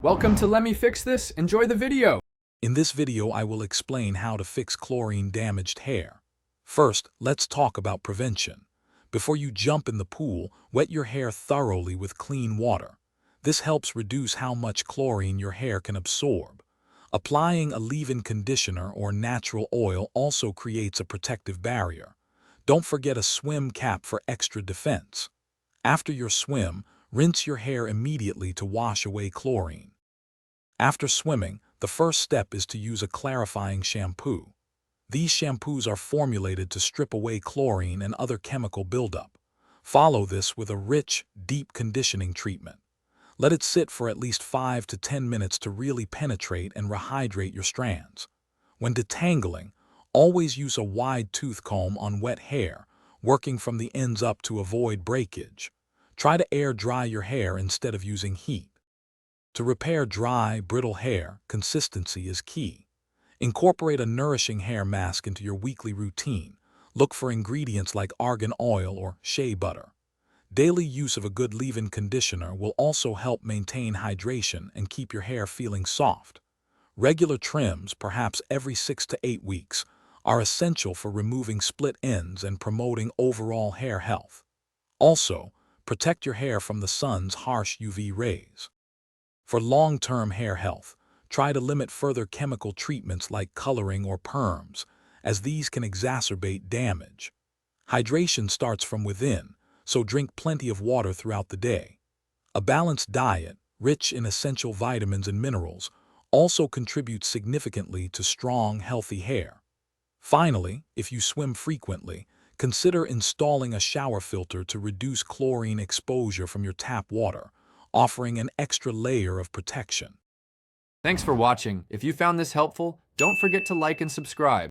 Welcome to Let Me Fix This. Enjoy the video. In this video, I will explain how to fix chlorine-damaged hair. First, let's talk about prevention. Before you jump in the pool, wet your hair thoroughly with clean water. This helps reduce how much chlorine your hair can absorb. Applying a leave-in conditioner or natural oil also creates a protective barrier. Don't forget a swim cap for extra defense. After your swim, rinse your hair immediately to wash away chlorine. After swimming, the first step is to use a clarifying shampoo. These shampoos are formulated to strip away chlorine and other chemical buildup. Follow this with a rich, deep conditioning treatment. Let it sit for at least 5 to 10 minutes to really penetrate and rehydrate your strands. When detangling, always use a wide tooth comb on wet hair, working from the ends up to avoid breakage. Try to air dry your hair instead of using heat. To repair dry, brittle hair, consistency is key. Incorporate a nourishing hair mask into your weekly routine. Look for ingredients like argan oil or shea butter. Daily use of a good leave-in conditioner will also help maintain hydration and keep your hair feeling soft. Regular trims, perhaps every 6 to 8 weeks, are essential for removing split ends and promoting overall hair health. Also, protect your hair from the sun's harsh UV rays. For long-term hair health, try to limit further chemical treatments like coloring or perms, as these can exacerbate damage. Hydration starts from within, so drink plenty of water throughout the day. A balanced diet, rich in essential vitamins and minerals, also contributes significantly to strong, healthy hair. Finally, if you swim frequently, consider installing a shower filter to reduce chlorine exposure from your tap water, offering an extra layer of protection. Thanks for watching. If you found this helpful, don't forget to like and subscribe.